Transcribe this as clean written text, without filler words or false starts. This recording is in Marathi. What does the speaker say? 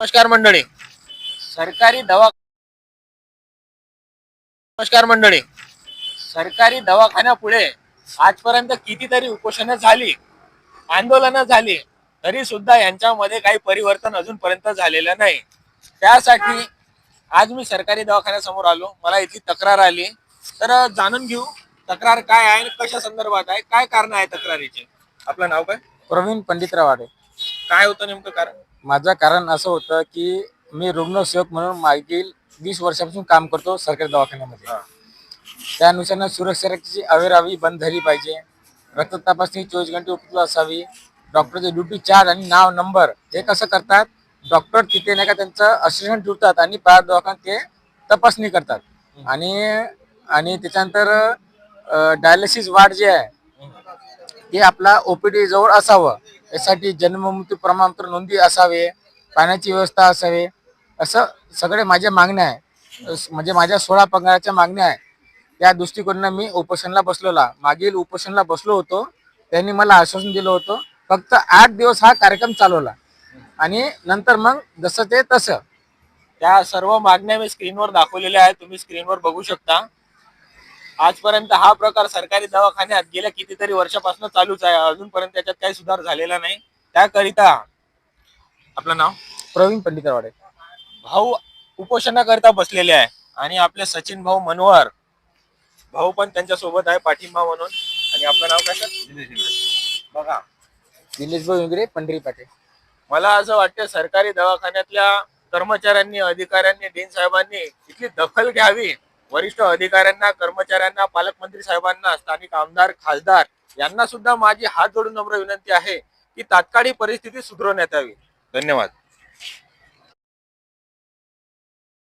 नमस्कार मंडळी. सरकारी दवा नमस्कार मंडळी. सरकारी दवाखान्यापुढे आजपर्यंत कितीतरी उपोषणं झाली, आंदोलनं झाली, तरी सुद्धा यांच्यामध्ये काही परिवर्तन अजूनपर्यंत झालेलं नाही. त्यासाठी आज मी सरकारी दवाखान्यासमोर आलो. मला इथली तक्रार आली, तर जाणून घेऊ तक्रार काय आहे, कशा संदर्भात आहे, काय कारण आहे तक्रारीचे. आपलं नाव काय? प्रवीण पंडितराव वाडे. काय होतं नेमकं कारण? माझं कारण असं होतं की मी रुग्णसेवक म्हणून मागील 20 वर्षापासून काम करतो सरकारी दवाखान्यामध्ये. त्यानुसार सुरक्षेची अवेरावी बंद झाली पाहिजे. रक्त तपासणी 24 घंटे उपलब्ध असावी. डॉक्टरचे ड्युटी चार्ज आणि नाव नंबर हे कसं करतात, डॉक्टर तिथे नाही का त्यांचं असिस्टंट ठेवतात आणि प्रायव्हेट दवाखान्यात ते तपासणी करतात. आणि आणि त्याच्यानंतर डायलिसिस वार्ड जे आहे ते आपला ओपीडी जवळ असावं. यासाठी जन्म मृत्यू प्रमाणपत्र नोंदी असावे, पाण्याची व्यवस्था असावी. असं सगळे माझ्या मागण्या आहे. म्हणजे माझ्या 16 पगाराच्या मागण्या आहे. त्या दृष्टिकोनानं मी उपोषणला बसलेला. मागील उपोषणला बसलो होतो, त्यांनी मला आश्वासन दिलं होतं. फक्त 8 दिवस हा कार्यक्रम चालवला आणि नंतर मग जसं ते तसं. त्या सर्व मागण्या मी स्क्रीनवर दाखवलेल्या आहेत, तुम्ही स्क्रीनवर बघू शकता. आजपर्यंत हा प्रकार सरकारी दवाखान्यात गेल्या कितीतरी वर्षापासून चालूच आहे. अजूनपर्यंत त्याच्यात काही सुधार झालेला नाही. त्याकरिता आपलं नाव? प्रवीण पंडितराव वाडे. भाऊ उपोषणाकरिता बसलेले आहे आणि आपले सचिन भाऊ मनोहर भाऊ पण त्यांच्या सोबत आहे पाठिंबा म्हणून. आणि आपलं नाव काय सर? बघा, दिनेश भाऊ इंगळे, पंढरी पाटे. मला असं वाटतं सरकारी दवाखान्यातल्या कर्मचाऱ्यांनी, अधिकाऱ्यांनी, डीन साहेबांनी इथली दखल घ्यावी. वरिष्ठ अधिकाऱ्यांना, कर्मचाऱ्यांना, पालकमंत्री साहेबांना, स्थानिक आमदार, खासदार यांना सुद्धा माझी हात जोडून नम्र विनंती आहे की तात्काळ परिस्थिती सुधारण्यात यावी. धन्यवाद.